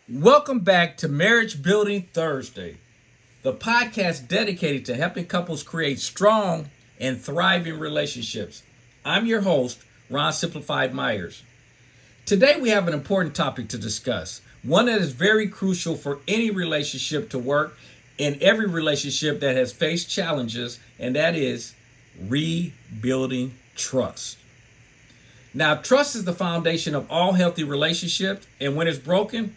Welcome back to Marriage Building Thursday, the podcast dedicated to helping couples create strong and thriving relationships. I'm your host, Ron Simplified Myers. Today we have an important topic to discuss, one that is very crucial for any relationship to work in every relationship that has faced challenges, and that is rebuilding trust. Now, trust is the foundation of all healthy relationships, and when it's broken,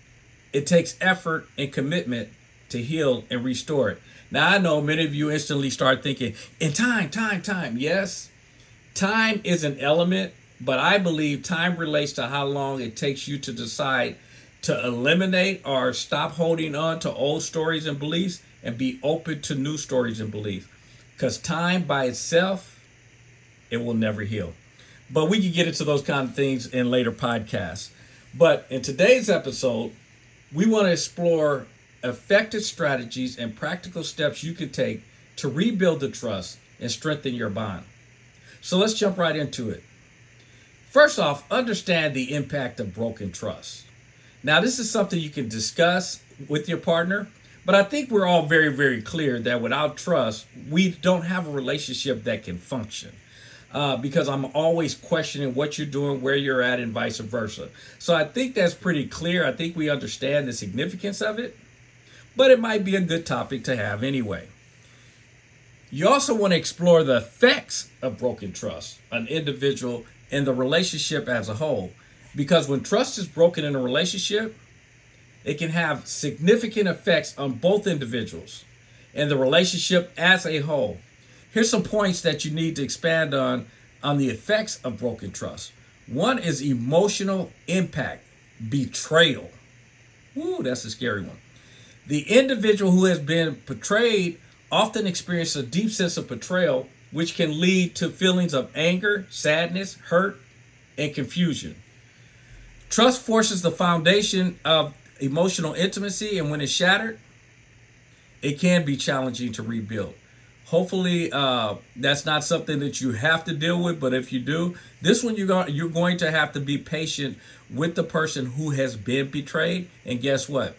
it takes effort and commitment to heal and restore it. Now, I know many of you instantly start thinking, in time. Yes, time is an element, but I believe time relates to how long it takes you to decide to eliminate or stop holding on to old stories and beliefs and be open to new stories and beliefs. Because time by itself, it will never heal. But we can get into those kind of things in later podcasts. But in today's episode, we want to explore effective strategies and practical steps you can take to rebuild the trust and strengthen your bond. So let's jump right into it. First off, understand the impact of broken trust. Now, this is something you can discuss with your partner, but I think we're all very, very clear that without trust, we don't have a relationship that can function. Because I'm always questioning what you're doing, where you're at, and vice versa. So I think that's pretty clear. I think we understand the significance of it, but it might be a good topic to have anyway. You also want to explore the effects of broken trust on an individual and the relationship as a whole. Because when trust is broken in a relationship, it can have significant effects on both individuals and the relationship as a whole. Here's some points that you need to expand on the effects of broken trust. One is emotional impact, betrayal. Ooh, that's a scary one. The individual who has been betrayed often experiences a deep sense of betrayal, which can lead to feelings of anger, sadness, hurt, and confusion. Trust forces the foundation of emotional intimacy, and when it's shattered, it can be challenging to rebuild. Hopefully, that's not something that you have to deal with, but if you do, this one you're going to have to be patient with the person who has been betrayed. And guess what?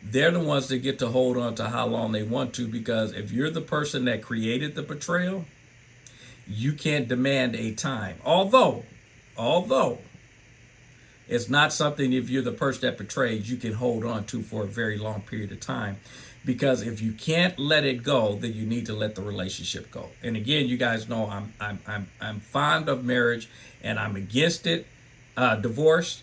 They're the ones that get to hold on to how long they want to, because if you're the person that created the betrayal, you can't demand a time. Although it's not something, if you're the person that betrayed, you can hold on to for a very long period of time. Because if you can't let it go, then you need to let the relationship go. And again, you guys know I'm fond of marriage and I'm against it, divorce,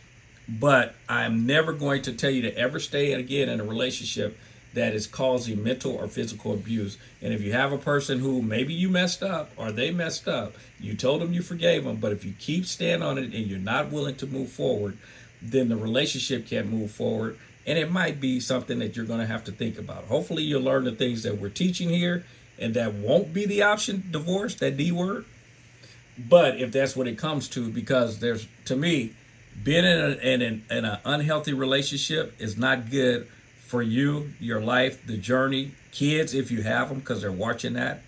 but I'm never going to tell you to ever stay again in a relationship that is causing mental or physical abuse. And if you have a person who maybe you messed up or they messed up, you told them you forgave them, but if you keep staying on it and you're not willing to move forward, then the relationship can't move forward. And it might be something that you're going to have to think about. Hopefully you'll learn the things that we're teaching here, and that won't be the option, divorce, that D word. But if that's what it comes to, because there's, to me, being in an unhealthy relationship is not good for you, your life, the journey, kids, if you have them, because they're watching that.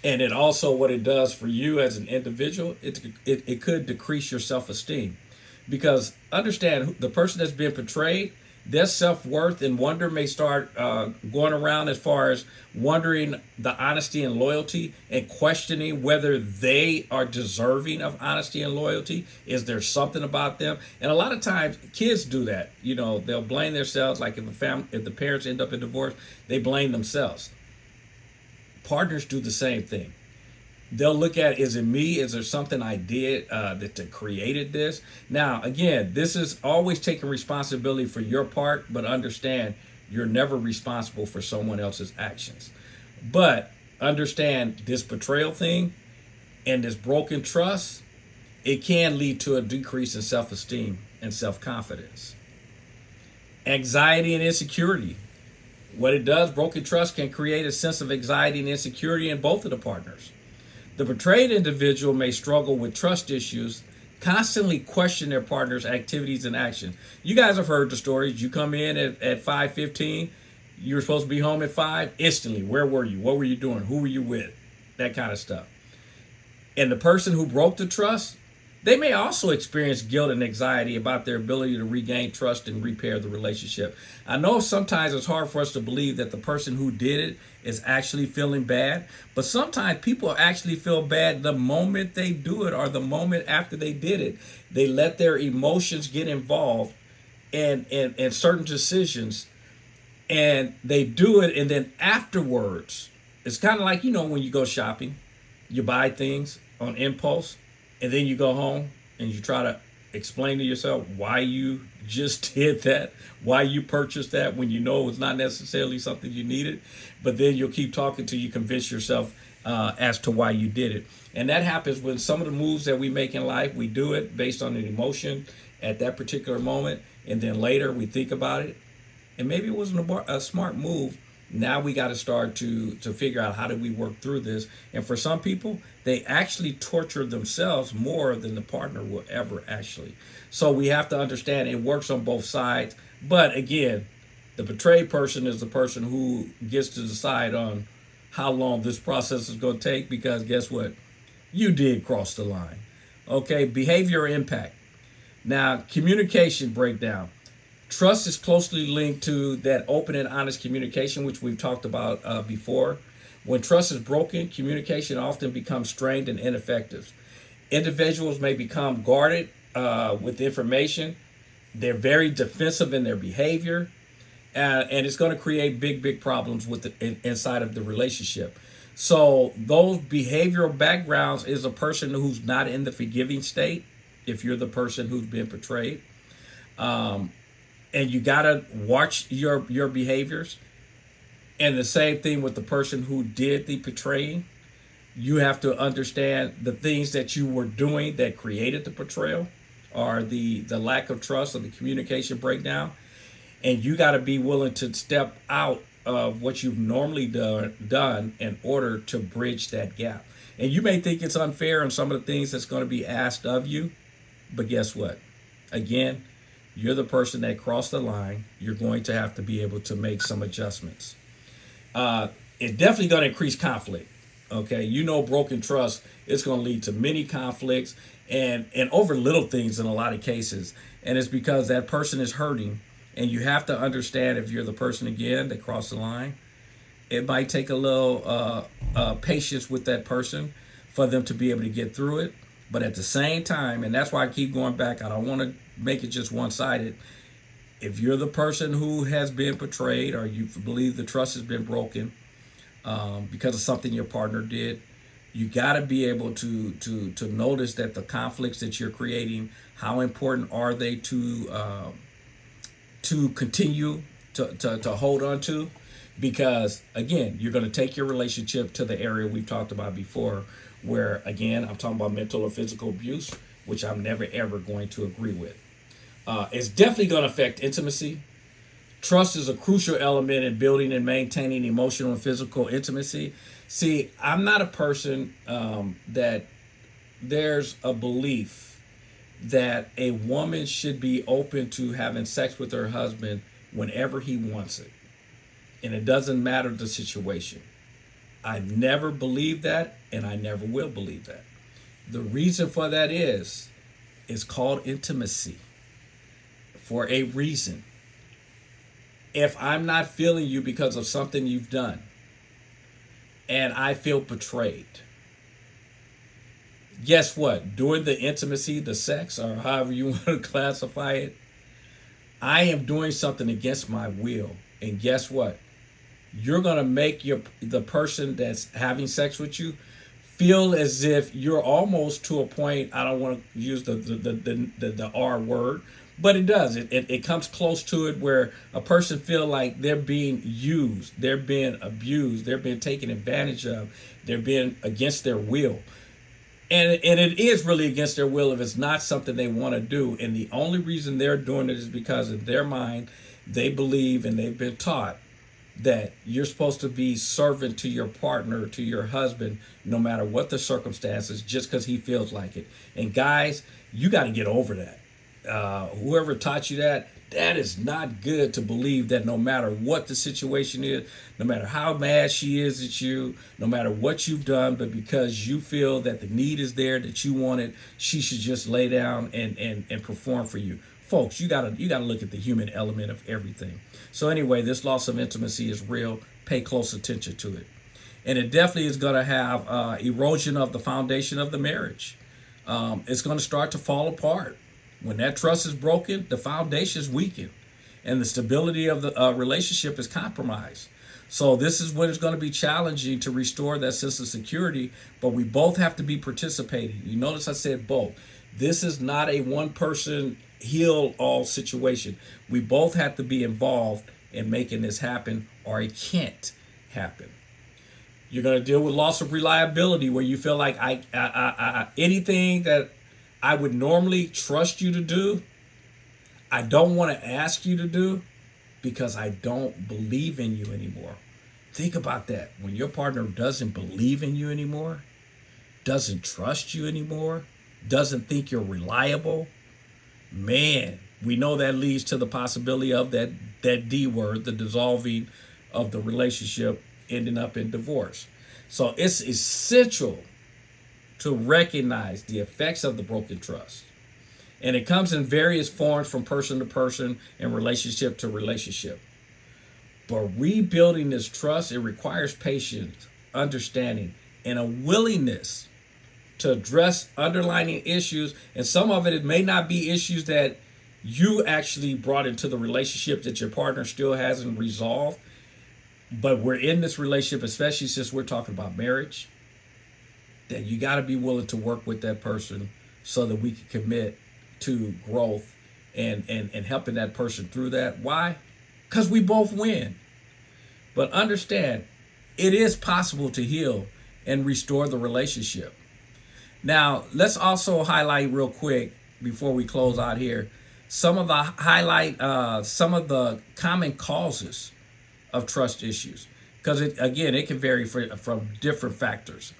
And it also, what it does for you as an individual, it could decrease your self-esteem. Because understand, the person that's been betrayed, their self-worth and wonder may start going around, as far as wondering the honesty and loyalty and questioning whether they are deserving of honesty and loyalty. Is there something about them? And a lot of times kids do that. You know, they'll blame themselves. Like if the parents end up in divorce, they blame themselves. Partners do the same thing. They'll look at, is it me? Is there something I did that created this? Now, again, this is always taking responsibility for your part, but understand you're never responsible for someone else's actions. But understand this betrayal thing and this broken trust, it can lead to a decrease in self-esteem and self-confidence. Anxiety and insecurity. What it does, broken trust can create a sense of anxiety and insecurity in both of the partners. The betrayed individual may struggle with trust issues, constantly question their partner's activities and actions. You guys have heard the stories. You come in at 5:15, you were supposed to be home at 5, instantly, where were you? What were you doing? Who were you with? That kind of stuff. And the person who broke the trust, They may also experience guilt and anxiety about their ability to regain trust and repair the relationship. I know sometimes it's hard for us to believe that the person who did it is actually feeling bad, but sometimes people actually feel bad the moment they do it or the moment after they did it. They let their emotions get involved and certain decisions, and they do it, and then afterwards, it's kind of like, when you go shopping, you buy things on impulse, and then you go home and you try to explain to yourself why you just did that, why you purchased that when you know it's not necessarily something you needed. But then you'll keep talking till you convince yourself as to why you did it. And that happens when some of the moves that we make in life, we do it based on an emotion at that particular moment. And then later we think about it. And maybe it wasn't a smart move. Now we got to start to figure out how do we work through this. And for some people, they actually torture themselves more than the partner will ever actually. So we have to understand it works on both sides. But again, the betrayed person is the person who gets to decide on how long this process is going to take, because guess what? You did cross the line. Okay, behavior impact. Now, communication breakdown. Trust is closely linked to that open and honest communication, which we've talked about before. When trust is broken, communication often becomes strained and ineffective. Individuals may become guarded with information. They're very defensive in their behavior, and it's going to create big problems inside of the relationship. So those behavioral backgrounds is a person who's not in the forgiving state, if you're the person who's been betrayed. And you got to watch your behaviors. And the same thing with the person who did the betraying. You have to understand the things that you were doing that created the betrayal, or the lack of trust, or the communication breakdown. And you got to be willing to step out of what you've normally done in order to bridge that gap. And you may think it's unfair on some of the things that's going to be asked of you, but guess what? Again, you're the person that crossed the line. You're going to have to be able to make some adjustments. It's definitely going to increase conflict. Okay, broken trust is going to lead to many conflicts and over little things in a lot of cases. And it's because that person is hurting. And you have to understand, if you're the person, again, that crossed the line, it might take a little patience with that person for them to be able to get through it. But at the same time, and that's why I keep going back, I don't want to make it just one-sided. If you're the person who has been betrayed, or you believe the trust has been broken because of something your partner did, you got to be able to notice that the conflicts that you're creating, how important are they to continue to hold on to? Because again, you're going to take your relationship to the area we've talked about before, where again, I'm talking about mental or physical abuse, which I'm never ever going to agree with. It's definitely going to affect intimacy. Trust is a crucial element in building and maintaining emotional and physical intimacy. See, I'm not a person that there's a belief that a woman should be open to having sex with her husband whenever he wants it. And it doesn't matter the situation. I've never believed that, and I never will believe that. The reason for that is called intimacy, for a reason. If I'm not feeling you because of something you've done, and I feel betrayed, guess what? During the intimacy, the sex, or however you want to classify it, I am doing something against my will. And guess what? You're going to make the person that's having sex with you feel as if you're almost to a point, I don't want to use the R word, but it does. It comes close to it, where a person feel like they're being used, they're being abused, they're being taken advantage of, they're being against their will. And it is really against their will if it's not something they want to do. And the only reason they're doing it is because in their mind, they believe and they've been taught that you're supposed to be servant to your partner, to your husband, no matter what the circumstances, just because he feels like it. And guys, you got to get over that. Whoever taught you that, That is not good to believe that no matter what the situation is, no matter how mad she is at you, no matter what you've done, but because you feel that the need is there, that you want it, she should just lay down and perform for you. Folks, you gotta look at the human element of everything. So anyway, this loss of intimacy is real. Pay close attention to it. And it definitely is going to have erosion of the foundation of the marriage. It's going to start to fall apart. When that trust is broken, the foundation is weakened and the stability of the relationship is compromised. So this is when it's going to be challenging to restore that sense of security, but we both have to be participating. You notice I said both. This is not a one person heal all situation. We both have to be involved in making this happen or it can't happen. You're going to deal with loss of reliability where you feel like anything that I would normally trust you to do, I don't want to ask you to do because I don't believe in you anymore. Think about that. When your partner doesn't believe in you anymore, doesn't trust you anymore, doesn't think you're reliable, man, we know that leads to the possibility of that D word, the dissolving of the relationship ending up in divorce. So it's essential to recognize the effects of the broken trust. And it comes in various forms from person to person and relationship to relationship. But rebuilding this trust, it requires patience, understanding, and a willingness to address underlying issues. And some of it may not be issues that you actually brought into the relationship that your partner still hasn't resolved. But we're in this relationship, especially since we're talking about marriage, that you got to be willing to work with that person so that we can commit to growth and helping that person through that. Why? Because we both win. But understand, it is possible to heal and restore the relationship. Now, let's also highlight real quick before we close out here some of the common causes of trust issues, because it can vary from different factors.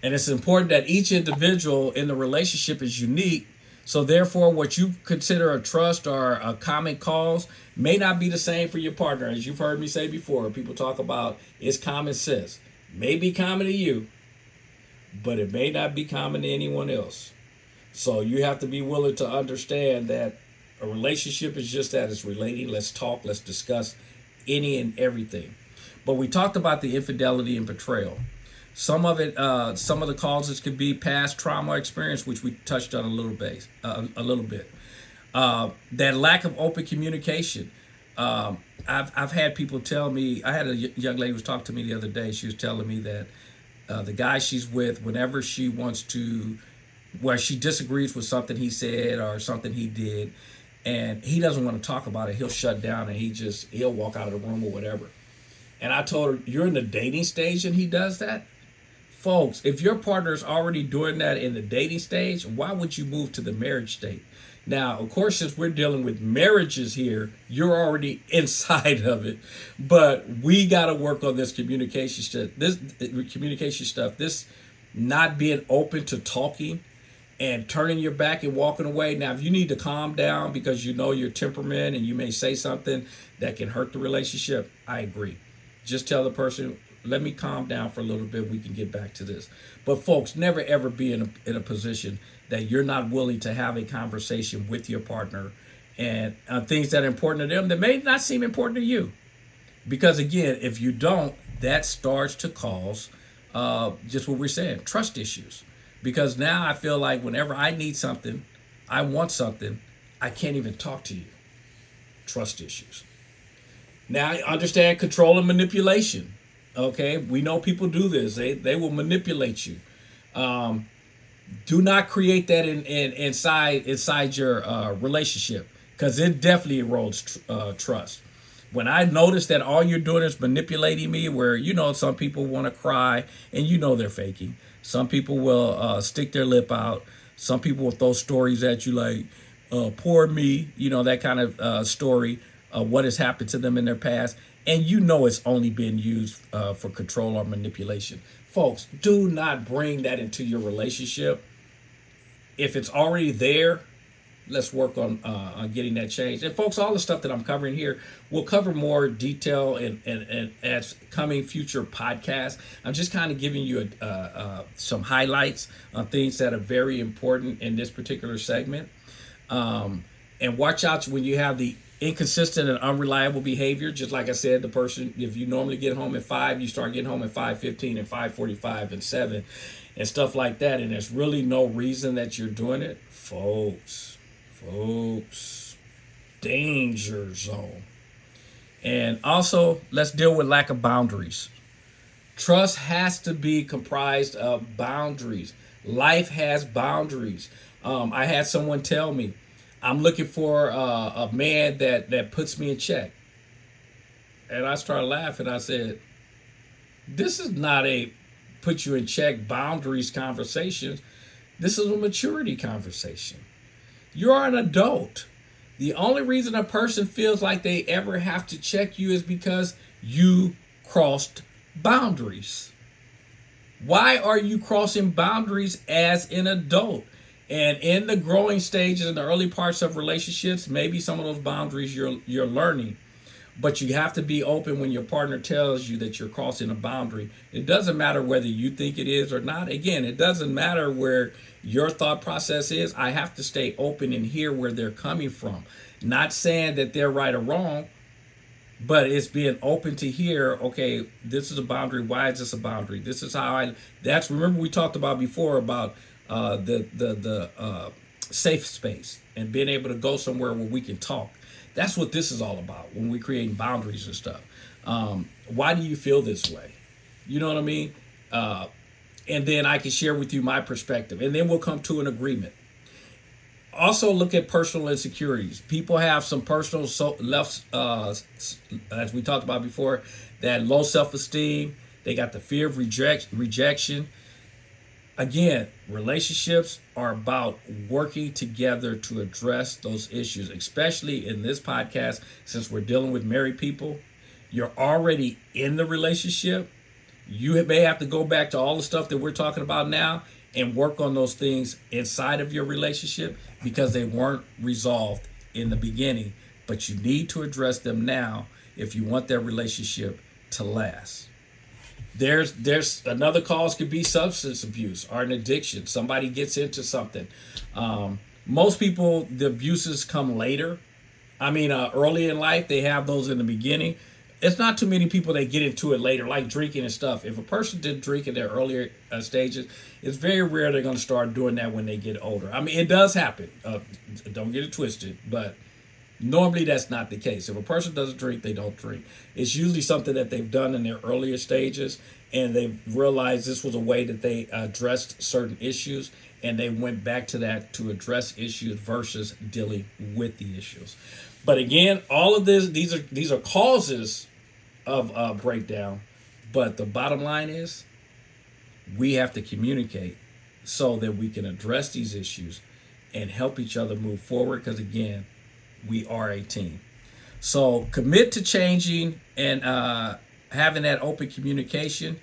And it's important that each individual in the relationship is unique. So therefore, what you consider a trust or a common cause may not be the same for your partner. As you've heard me say before, people talk about it's common sense. May be common to you, but it may not be common to anyone else. So you have to be willing to understand that a relationship is just that. It's relating. Let's talk. Let's discuss any and everything. But we talked about the infidelity and betrayal. Some of the causes could be past trauma experience, which we touched on a little bit. That lack of open communication. I've had people tell me. I had a young lady who was talking to me the other day. She was telling me that the guy she's with, whenever she wants to, where she disagrees with something he said or something he did, and he doesn't want to talk about it, he'll shut down and he'll walk out of the room or whatever. And I told her, you're in the dating stage and he does that? Folks, if your partner is already doing that in the dating stage, why would you move to the marriage state? Now, of course, since we're dealing with marriages here, you're already inside of it. But we got to work on this communication stuff. This not being open to talking and turning your back and walking away. Now, if you need to calm down because you know your temperament and you may say something that can hurt the relationship, I agree. Just tell the person, let me calm down for a little bit. We can get back to this. But folks, never ever be in a position that you're not willing to have a conversation with your partner and things that are important to them that may not seem important to you. Because again, if you don't, that starts to cause just what we're saying, trust issues. Because now I feel like whenever I need something, I want something, I can't even talk to you. Trust issues. Now I understand control and manipulation. Okay, we know people do this. They will manipulate you. Do not create that inside your relationship, because it definitely erodes trust. When I notice that all you're doing is manipulating me, where some people want to cry and they're faking. Some people will stick their lip out. Some people will throw stories at you like, poor me, that kind of story of what has happened to them in their past. And it's only been used for control or manipulation. Folks, do not bring that into your relationship. If it's already there, let's work on getting that changed. And folks, all the stuff that I'm covering here, we'll cover more detail and as coming future podcasts. I'm just kind of giving you some highlights on things that are very important in this particular segment. And watch out when you have the inconsistent and unreliable behavior. Just like I said, the person, if you normally get home at 5, you start getting home at 5:15 and 5:45 and 7 and stuff like that. And there's really no reason that you're doing it. Folks, danger zone. And also, let's deal with lack of boundaries. Trust has to be comprised of boundaries. Life has boundaries. I had someone tell me, I'm looking for a man that puts me in check. And I started laughing. I said, this is not a put you in check boundaries conversation. This is a maturity conversation. You're an adult. The only reason a person feels like they ever have to check you is because you crossed boundaries. Why are you crossing boundaries as an adult? And in the growing stages, in the early parts of relationships, maybe some of those boundaries you're learning. But you have to be open when your partner tells you that you're crossing a boundary. It doesn't matter whether you think it is or not. Again, it doesn't matter where your thought process is. I have to stay open and hear where they're coming from. Not saying that they're right or wrong, but it's being open to hear, okay, this is a boundary. Why is this a boundary? This is how remember we talked about before about the safe space and being able to go somewhere where we can talk. That's what this is all about when we're creating boundaries and stuff. Why do you feel this way? You know what I mean? And then I can share with you my perspective, and then we'll come to an agreement. Also, look at personal insecurities. People have some personal as we talked about before, that low self-esteem. They got the fear of rejection. Again, relationships are about working together to address those issues, especially in this podcast, since we're dealing with married people. You're already in the relationship. You may have to go back to all the stuff that we're talking about now and work on those things inside of your relationship because they weren't resolved in the beginning. But you need to address them now if you want that relationship to last. There's another cause could be substance abuse or an addiction. Somebody gets into something. Most people, the abuses come later. Early in life, they have those in the beginning. It's not too many people that get into it later, like drinking and stuff. If a person did drink in their earlier stages, it's very rare they're going to start doing that when they get older. It does happen. Don't get it twisted, but normally that's not the case. If a person doesn't drink, they don't drink. It's usually something that they've done in their earlier stages, and they've realized this was a way that they addressed certain issues, and they went back to that to address issues versus dealing with the issues. But again, all of these are causes of breakdown. But the bottom line is we have to communicate so that we can address these issues and help each other move forward. Because again, we are a team. So commit to changing and having that open communication.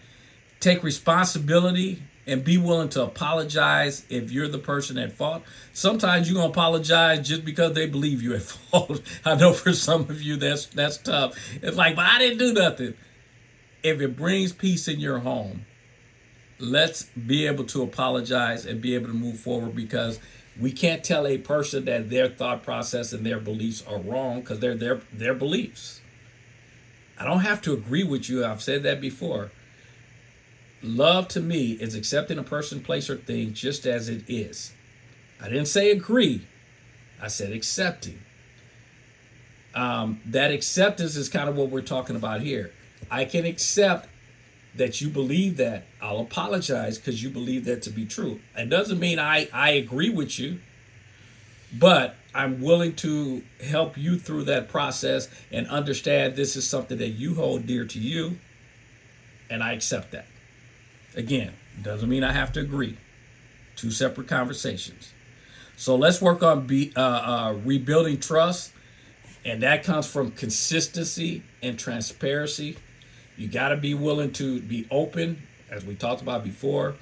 Take responsibility and be willing to apologize if you're the person at fault. Sometimes you're going to apologize just because they believe you're at fault. I know for some of you that's tough. It's like, but I didn't do nothing. If it brings peace in your home, let's be able to apologize and be able to move forward, because we can't tell a person that their thought process and their beliefs are wrong because they're their beliefs. I don't have to agree with you. I've said that before. Love to me is accepting a person, place, or thing just as it is. I didn't say agree. I said accepting. That acceptance is kind of what we're talking about here. I can accept that you believe that. I'll apologize because you believe that to be true. It doesn't mean I agree with you, but I'm willing to help you through that process and understand this is something that you hold dear to you, and I accept that. Again, doesn't mean I have to agree. Two separate conversations. So let's work on rebuilding trust, and that comes from consistency and transparency. You got to be willing to be open, as we talked about before.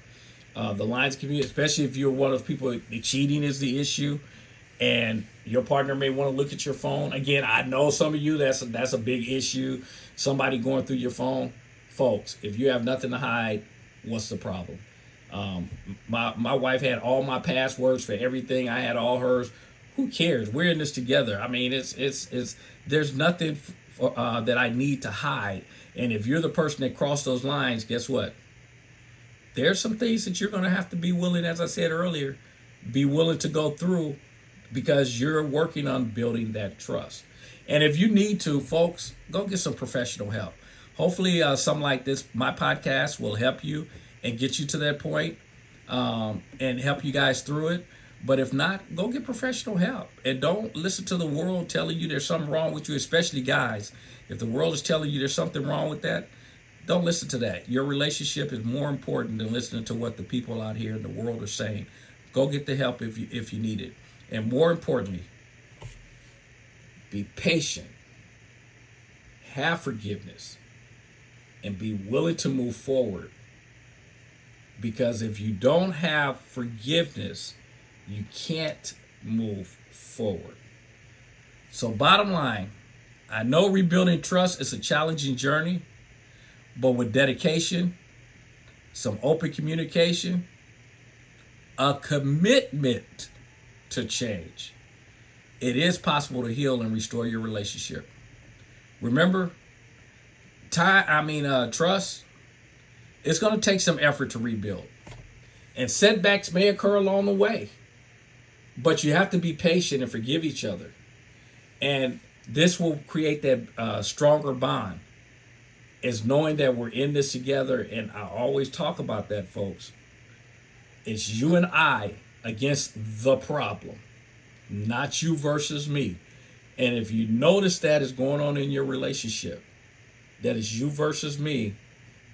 The lines of community, especially if you're one of those people, the cheating is the issue. and your partner may want to look at your phone. Again, I know some of you that's a big issue. Somebody going through your phone, folks. If you have nothing to hide, what's the problem? My wife had all my passwords for everything. I had all hers. Who cares? We're in this together. I mean, it's there's nothing that I need to hide. And if you're the person that crossed those lines, guess what? There's some things that you're going to have to be willing, as I said earlier, be willing to go through, because you're working on building that trust. And if you need to, folks, go get some professional help. Hopefully, something like this, my podcast, will help you and get you to that point, and help you guys through it. But if not, go get professional help. And don't listen to the world telling you there's something wrong with you, especially guys. If the world is telling you there's something wrong with that, don't listen to that. Your relationship is more important than listening to what the people out here in the world are saying. Go get the help if you need it. And more importantly, be patient, have forgiveness, and be willing to move forward. Because if you don't have forgiveness, you can't move forward. So bottom line, I know rebuilding trust is a challenging journey, but with dedication, some open communication, a commitment to change, it is possible to heal and restore your relationship. Remember, trust, it's going to take some effort to rebuild. And setbacks may occur along the way. But you have to be patient and forgive each other. And this will create that stronger bond, is knowing that we're in this together. And I always talk about that, folks. It's you and I against the problem, not you versus me. And if you notice that is going on in your relationship, that is you versus me,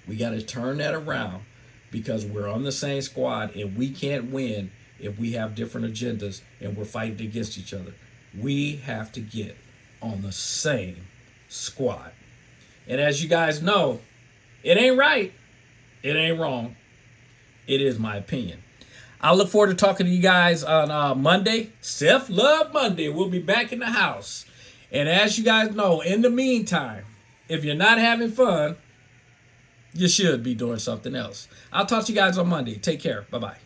we got to turn that around, because we're on the same squad and we can't win if we have different agendas and we're fighting against each other. We have to get on the same squad. And as you guys know, it ain't right, it ain't wrong, it is my opinion. I look forward to talking to you guys on Monday, Self-Love Monday. We'll be back in the house. And as you guys know, in the meantime, if you're not having fun, you should be doing something else. I'll talk to you guys on Monday. Take care. Bye-bye.